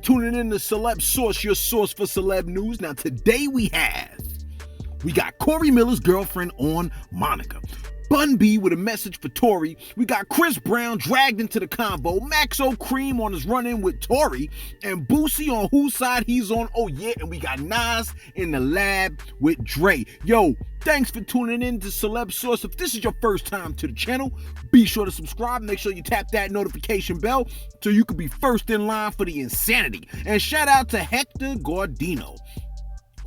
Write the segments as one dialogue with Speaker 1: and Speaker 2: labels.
Speaker 1: tuning in to Celebs Source, your source for celeb news. Now, today we got Corey Miller's girlfriend on Monica. Bun B with a message for Tory. We got Chris Brown dragged into the convo. Maxo Cream on his run-in with Tory. And Boosie on whose side he's on. Oh yeah, and we got Nas in the lab with Dre. Yo, thanks for tuning in to Celeb Source. If this is your first time to the channel, be sure to subscribe. Make sure you tap that notification bell so you can be first in line for the insanity. And shout out to Hector Gordino,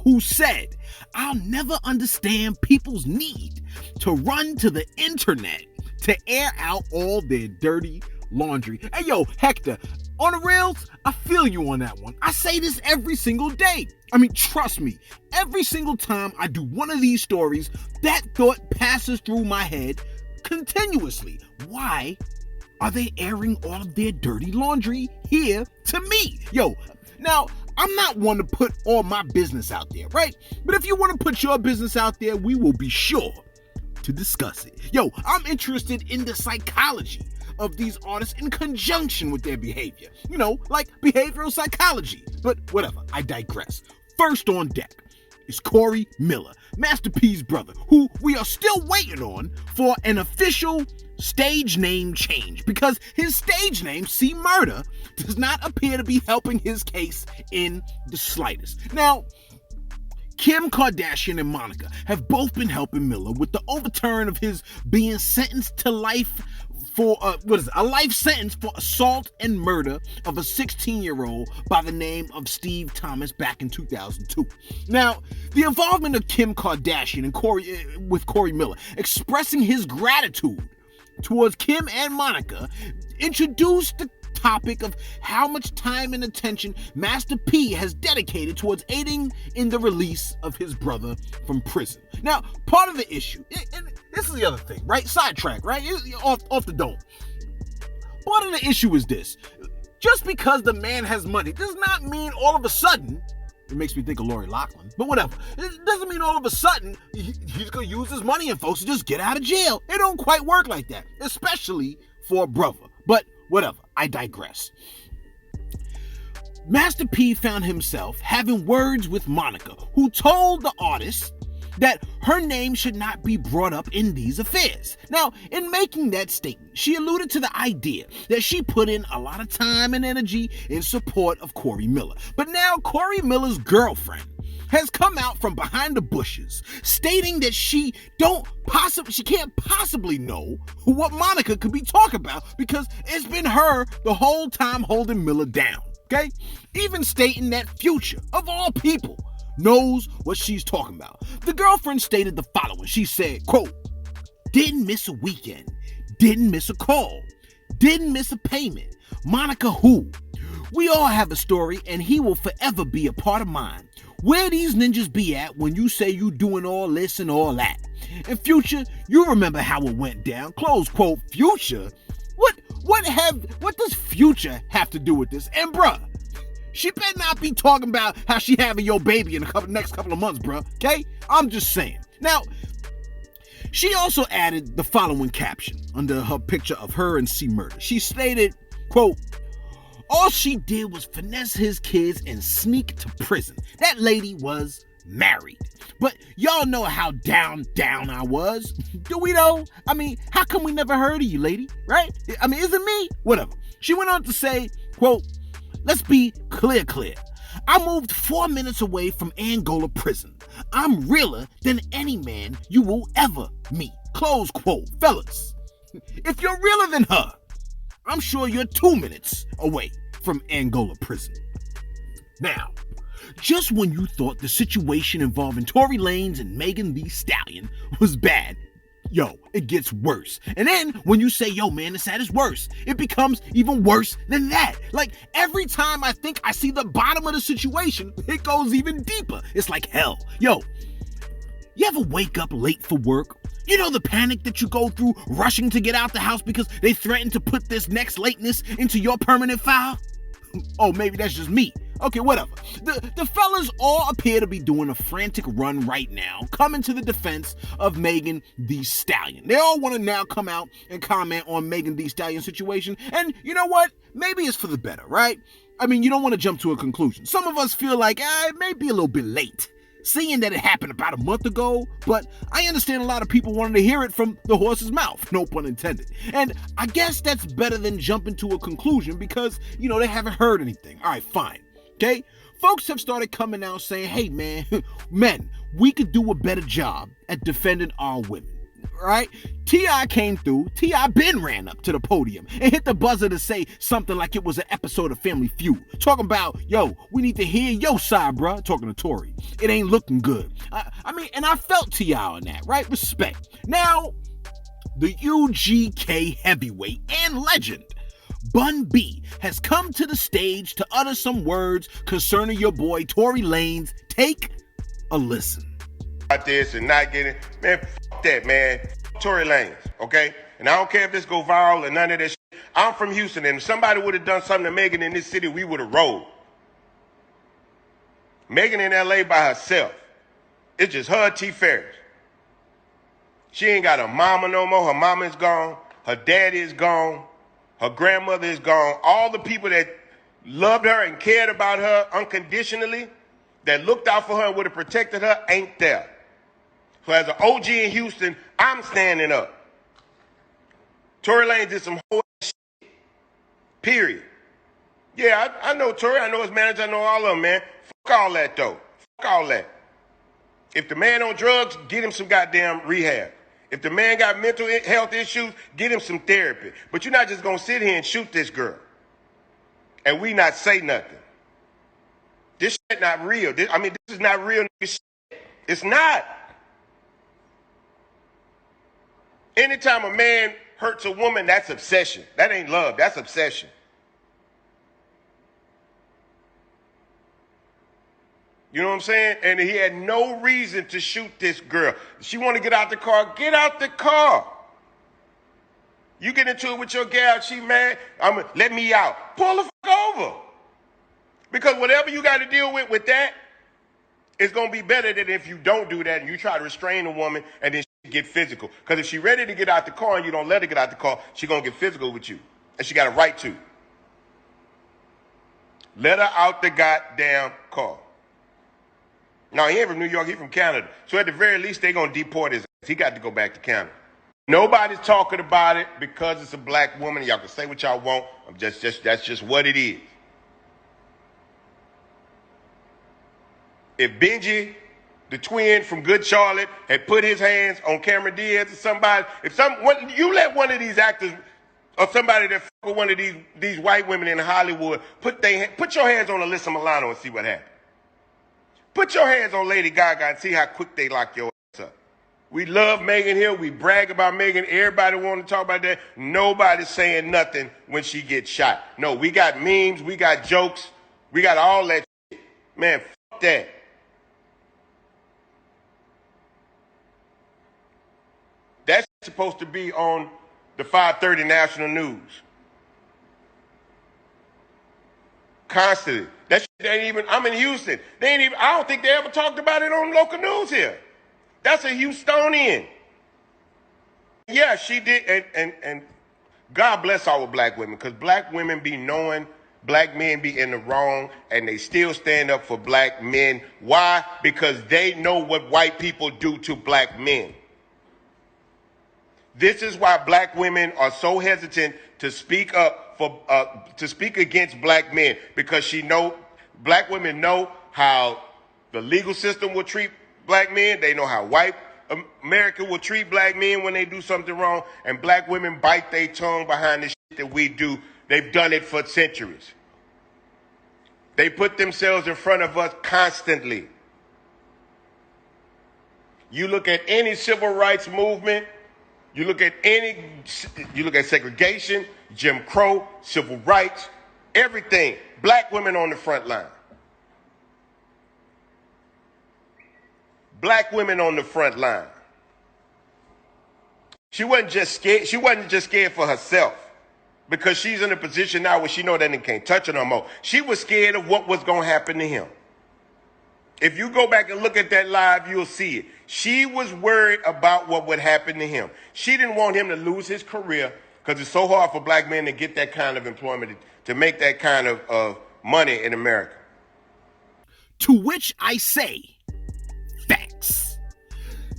Speaker 1: who said, "I'll never understand people's need to run to the internet to air out all their dirty laundry." Hey, yo, Hector, on the rails, I feel you on that one. I say this every single day. I mean, trust me, every single time I do one of these stories, that thought passes through my head continuously. Why are they airing all of their dirty laundry here to me? Yo, now, I'm not one to put all my business out there, right? But if you want to put your business out there, we will be sure to discuss it. Yo, I'm interested in the psychology of these artists in conjunction with their behavior. You know, like behavioral psychology. But whatever, I digress. First on deck is Corey Miller, Master P's brother, who we are still waiting on for an official stage name change, because his stage name, C Murder, does not appear to be helping his case in the slightest. Now, Kim Kardashian and Monica have both been helping Miller with the overturn of his being sentenced to life for a life sentence for assault and murder of a 16-year-old by the name of Steve Thomas back in 2002. Now, the involvement of Kim Kardashian and Corey Miller expressing his gratitude towards Kim and Monica introduced the topic of how much time and attention Master P has dedicated towards aiding in the release of his brother from prison. Now, part of the issue, and this is the other thing, right? Sidetrack, right? Off the dome. Part of the issue is this. Just because the man has money does not mean all of a sudden, it makes me think of Lori Loughlin, but whatever. It doesn't mean all of a sudden he's going to use his money and folks to just get out of jail. It don't quite work like that, especially for a brother. But whatever, I digress. Master P found himself having words with Monica, who told the artist that her name should not be brought up in these affairs. Now, in making that statement, she alluded to the idea that she put in a lot of time and energy in support of Corey Miller. But now Corey Miller's girlfriend has come out from behind the bushes stating that she can't possibly know what Monica could be talking about because it's been her the whole time holding Miller down, okay? Even stating that Future, of all people, knows what she's talking about. The girlfriend stated the following. She said, quote, "Didn't miss a weekend, didn't miss a call, didn't miss a payment. Monica who? We all have a story and he will forever be a part of mine. Where these ninjas be at when you say you doing all this and all that? And Future, you remember how it went down." Close quote. Future? What does Future have to do with this? And bruh, she better not be talking about how she having your baby in the next couple of months, bruh, okay? I'm just saying. Now, she also added the following caption under her picture of her and C Murder. She stated, quote, "All she did was finesse his kids and sneak to prison. That lady was married. But y'all know how down I was. Do we though? I mean, how come we never heard of you, lady? Right? I mean, is it me? Whatever." She went on to say, quote, "Let's be clear. I moved 4 minutes away from Angola prison. I'm realer than any man you will ever meet." Close quote. Fellas, if you're realer than her, I'm sure you're 2 minutes away from Angola prison. Now, just when you thought the situation involving Tory Lanez and Megan Thee Stallion was bad, yo, it gets worse. And then when you say, yo, man, it's at its worst, it becomes even worse than that. Like, every time I think I see the bottom of the situation, it goes even deeper. It's like hell. Yo, you ever wake up late for work? You know the panic that you go through rushing to get out the house because they threaten to put this next lateness into your permanent file? Oh, maybe that's just me. Okay, whatever. The fellas all appear to be doing a frantic run right now, coming to the defense of Megan Thee Stallion. They all want to now come out and comment on Megan Thee Stallion's situation. And you know what? Maybe it's for the better, right? I mean, you don't want to jump to a conclusion. Some of us feel like it may be a little bit late, seeing that it happened about a month ago, but I understand a lot of people wanted to hear it from the horse's mouth, no pun intended. And I guess that's better than jumping to a conclusion because, they haven't heard anything. All right, fine. Okay? Folks have started coming out saying, hey, man, men, we could do a better job at defending our women. Right? T.I. came through. T.I. been ran up to the podium and hit the buzzer to say something like it was an episode of Family Feud. Talking about, we need to hear your side, bruh. Talking to Tory. It ain't looking good. And I felt T.I. on that, right? Respect. Now, the UGK heavyweight and legend, Bun B, has come to the stage to utter some words concerning your boy Tory Lanez. Take a listen.
Speaker 2: This and not getting, man, fuck that, man. Tory Lanez, okay? And I don't care if this go viral or none of this shit. I'm from Houston, and if somebody would have done something to Megan in this city, we would have rolled. Megan in LA by herself. It's just her and T. Ferris. She ain't got a mama no more. Her mama is gone. Her daddy is gone. Her grandmother is gone. All the people that loved her and cared about her unconditionally, that looked out for her and would have protected her, ain't there. So as an OG in Houston, I'm standing up. Tory Lanez did some whole shit. Period. Yeah, I know Tory. I know his manager. I know all of them, man. Fuck all that, though. Fuck all that. If the man on drugs, get him some goddamn rehab. If the man got mental health issues, get him some therapy. But you're not just going to sit here and shoot this girl and we not say nothing. This shit not real. This is not real shit. It's not. Anytime a man hurts a woman, that's obsession. That ain't love. That's obsession. You know what I'm saying? And he had no reason to shoot this girl. She want to get out the car. Get out the car. You get into it with your gal, she mad, let me out. Pull the fuck over. Because whatever you got to deal with that, it's going to be better than if you don't do that and you try to restrain a woman and then she get physical. Because if she ready to get out the car and you don't let her get out the car, she going to get physical with you. And she got a right to. Let her out the goddamn car. No, he ain't from New York, he from Canada. So at the very least, they going to deport his ass. He got to go back to Canada. Nobody's talking about it because it's a black woman. Y'all can say what y'all want. That's just what it is. If Benji, the twin from Good Charlotte, had put his hands on Cameron Diaz or somebody, you let one of these actors or somebody that fuck with one of these white women in Hollywood put your hands on Alyssa Milano and see what happens. Put your hands on Lady Gaga and see how quick they lock your ass up. We love Megan here. We brag about Megan. Everybody want to talk about that. Nobody's saying nothing when she gets shot. No, we got memes. We got jokes. We got all that shit. Man, fuck that. That's supposed to be on the 5:30 national news. Constantly. That shit ain't even, I'm in Houston. I don't think they ever talked about it on local news here. That's a Houstonian. Yeah, she did. And God bless our black women, because black women be knowing black men be in the wrong and they still stand up for black men. Why? Because they know what white people do to black men. This is why black women are so hesitant to speak up to speak against black men, because black women know how the legal system will treat black men. They know how white America will treat black men when they do something wrong, and black women bite their tongue behind the shit that we do. They've done it for centuries. They put themselves in front of us constantly. You look at any civil rights movement, you look at segregation, Jim Crow, civil rights, everything. Black women on the front line. Black women on the front line. She wasn't just scared. She wasn't just scared for herself, because she's in a position now where she know that they can't touch her no more. She was scared of what was going to happen to him. If you go back and look at that live, you'll see it. She was worried about what would happen to him. She didn't want him to lose his career, because it's so hard for black men to get that kind of employment, to make that kind of money in America.
Speaker 1: To which I say, facts.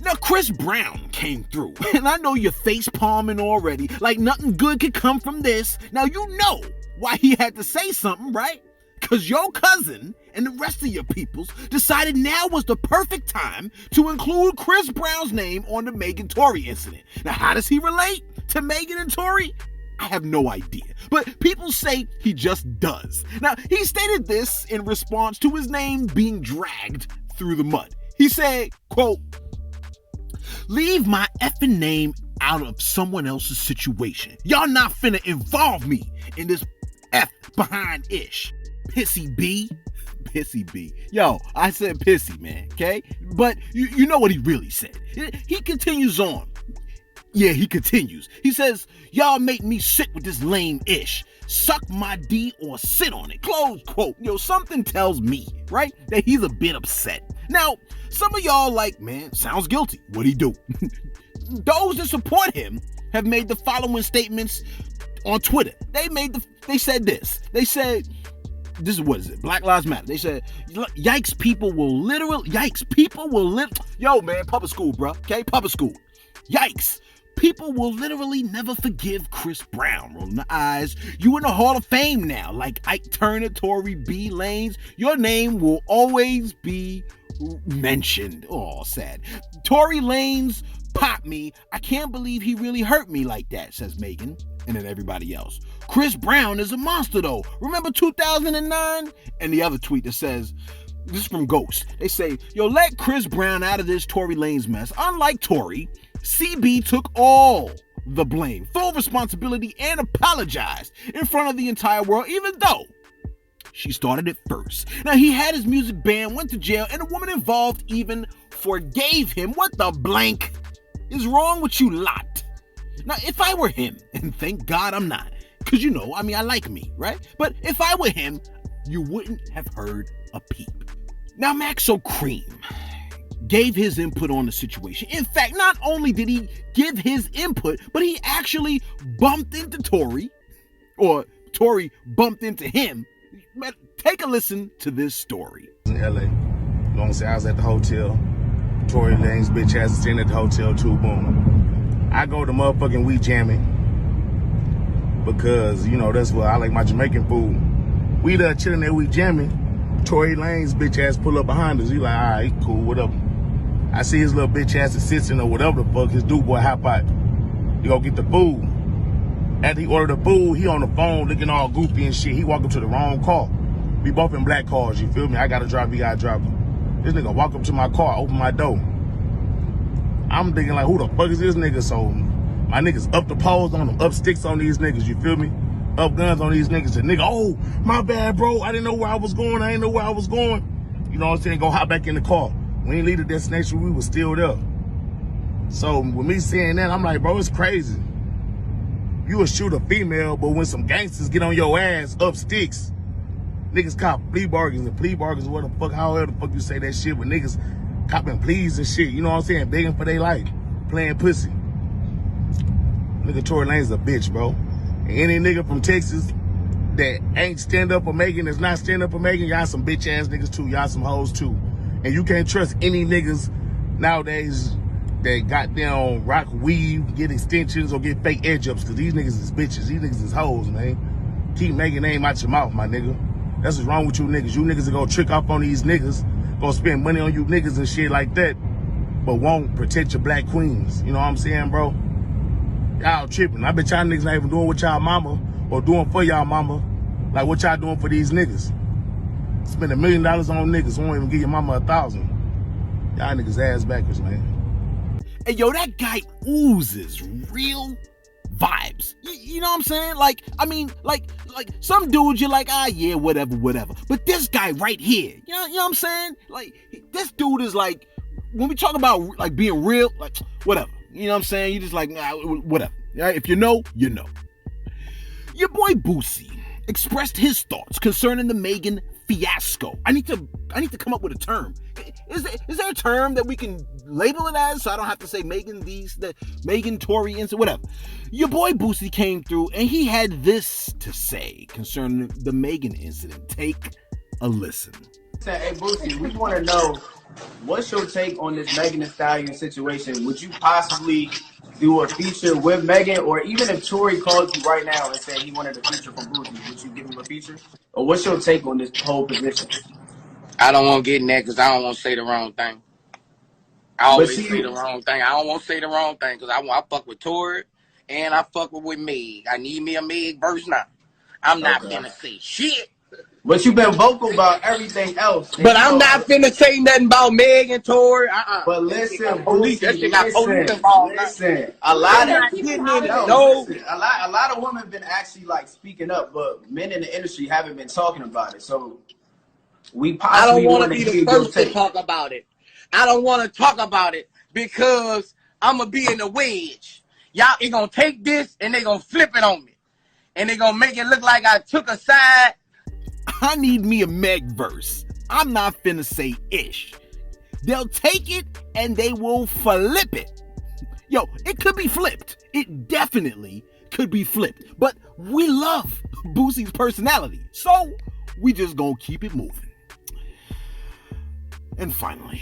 Speaker 1: Now, Chris Brown came through, and I know you're face palming already, like nothing good could come from this. Now, you know why he had to say something, right? Because your cousin and the rest of your peoples decided now was the perfect time to include Chris Brown's name on the Megan Tory incident. Now, how does he relate to Megan and Tory? I have no idea, but people say he just does. Now, he stated this in response to his name being dragged through the mud. He said, quote, "Leave my effing name out of someone else's situation. Y'all not finna involve me in this F behind ish. Pissy B." Pissy B. Yo, I said pissy, man, okay? But you know what he really said. He continues on. Yeah, he continues. He says, "Y'all make me sick with this lame ish. Suck my D or sit on it." Close quote. Yo, something tells me, right, that he's a bit upset. Now, some of y'all like, man, sounds guilty. What'd he do? Those that support him have made the following statements on Twitter. They said this. They said, this is what is it? Black Lives Matter. They said, yikes, people will yo, man, public school, bro. Okay, public school. Yikes. People will literally never forgive Chris Brown. Rolling the eyes. You in the Hall of Fame now, like Ike Turner, Tory B. Lanez. Your name will always be mentioned. Oh, sad. Tory Lanez popped me. I can't believe he really hurt me like that, says Megan. And then everybody else. Chris Brown is a monster though. Remember 2009? And the other tweet that says, this is from Ghost. They say, yo, let Chris Brown out of this Tory Lanez mess. Unlike Tory, CB took all the blame, full responsibility, and apologized in front of the entire world, even though she started it first. Now, he had his music banned, went to jail, and the woman involved even forgave him. What the blank is wrong with you lot? Now, if I were him, and thank God I'm not, because I like me, right? But if I were him, you wouldn't have heard a peep. Now, Maxo Cream gave his input on the situation. In fact, not only did he give his input, but he actually bumped into Tory, or Tory bumped into him. Take a listen to this story.
Speaker 3: In LA, I was at the hotel. Tory Lanez bitch ass is sitting at the hotel too. Boom. I go to motherfucking We Jamming because that's what I like, my Jamaican food. We there chilling there, We Jamming. Tory Lanez bitch ass pull up behind us. He like, all right, cool, whatever. I see his little bitch ass assistant or whatever the fuck his dude boy hop out. He go get the food. After he ordered the food, he on the phone looking all goofy and shit. He walk up to the wrong car. We both in black cars, you feel me? I gotta drive, he gotta drive. This nigga walk up to my car, open my door. I'm thinking like, who the fuck is this nigga? So my niggas up the poles on them, up sticks on these niggas, you feel me? Up guns on these niggas. The nigga, oh, my bad, bro. I didn't know where I was going. I didn't know where I was going. You know what I'm saying? Go hop back in the car. We ain't leave the destination. We was still there. So with me saying that, I'm like, bro, it's crazy. You would shoot a female, but when some gangsters get on your ass, up sticks, niggas cop plea bargains and plea bargains, what the fuck, however the fuck you say that shit, but niggas copping pleas and shit, you know what I'm saying? Begging for their life, playing pussy. Nigga Tory Lanez a bitch, bro. And any nigga from Texas that ain't stand up for Megan, that's not stand up for Megan, y'all some bitch ass niggas too, y'all some hoes too. And you can't trust any niggas nowadays that goddamn rock weave, get extensions, or get fake edge ups, cause these niggas is bitches, these niggas is hoes, man. Keep Megan name out your mouth, my nigga. That's what's wrong with you niggas. You niggas are gonna trick off on these niggas, gonna spend money on you niggas and shit like that, but won't protect your black queens. You know what I'm saying, bro? Y'all tripping. I bet y'all niggas not even doing what y'all mama or doing for y'all mama like what y'all doing for these niggas. Spend $1 million on niggas, won't even give your mama 1,000. Y'all niggas ass backwards, man.
Speaker 1: Hey, yo, that guy oozes real vibes. You know what I'm saying? Like some dudes you're like, yeah, whatever. But this guy right here, you know what I'm saying? Like, this dude is like, when we talk about like being real, like whatever. You know what I'm saying? You just like, nah, whatever. All right? If you know, you know. Your boy Boosie expressed his thoughts concerning the Megan fiasco. I need to come up with a term. Is there a term that we can label it as, so I don't have to say Megan, Tory, and whatever? Your boy Boosie came through and he had this to say concerning the Megan incident. Take a listen.
Speaker 4: Hey Boosie, we want to know, what's your take on this Megan Thee Stallion situation? Would you possibly do a feature with Megan, or even if Tory called you right now and said he wanted a feature from Boosie, would you give him a feature? Or what's your take on this whole position?
Speaker 5: I don't want to get in that because I don't want to say the wrong thing. I always say the wrong thing. I don't want to say the wrong thing because I fuck with Tory and I fuck with Meg. I need me a Meg verse now. I'm not finna say shit.
Speaker 4: But you've been vocal about everything else.
Speaker 5: But I'm not finna say nothing about Meg and Tory.
Speaker 4: But listen,
Speaker 5: that shit got police involved.
Speaker 4: Listen, a lot of women have been actually like speaking up, but men in the industry haven't been talking about it. So we possibly
Speaker 5: I don't want to be the first to talk about it. I don't want to talk about it because I'm gonna be in the wedge. Y'all ain't gonna take this and they gonna flip it on me, and they gonna make it look like I took a side.
Speaker 1: I need me a Meg verse. I'm not finna say ish. They'll take it and they will flip it. Yo, it could be flipped. It definitely could be flipped. But we love Boosie's personality, so we just gonna keep it moving. And finally,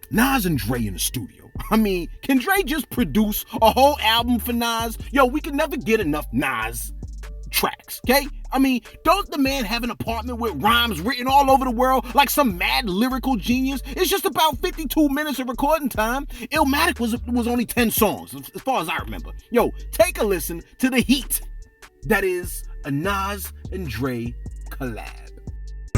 Speaker 1: Nas and Dre in the studio. I mean, can Dre just produce a whole album for Nas? Yo, we can never get enough Nas tracks, okay? I mean, don't the man have an apartment with rhymes written all over the world like some mad lyrical genius? It's just about 52 minutes of recording time. Illmatic was only 10 songs, as far as I remember. Yo, take a listen to the heat that is a Nas and Dre collab.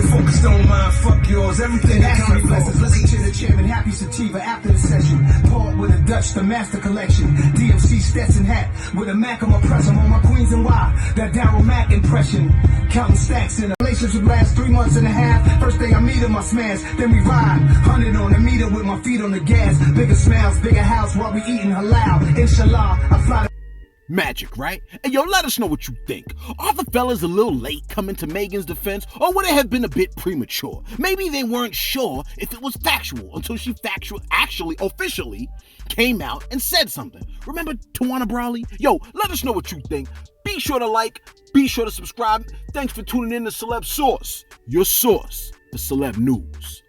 Speaker 6: Focused on mine, fuck yours, everything that comes blessings. Listen to the chairman, happy sativa after the session. Poured with a Dutch, the master collection. DMC Stetson hat with a Mac on my press. I'm on my Queens and Y, that Daryl Mac impression. Counting stacks in a relationship last 3 months and a half. First day I meet him, I smash, then we ride. 100 on the meter with my feet on the gas. Bigger smiles, bigger house while we eating halal. Inshallah, I fly to
Speaker 1: Magic, right? And yo, let us know what you think. Are the fellas a little late coming to Megan's defense, or would it have been a bit premature? Maybe they weren't sure if it was factual until she officially came out and said something. Remember Tawana Brawley? Yo, let us know what you think. Be sure to like, be sure to subscribe. Thanks for tuning in to Celeb Source, your source for celeb news.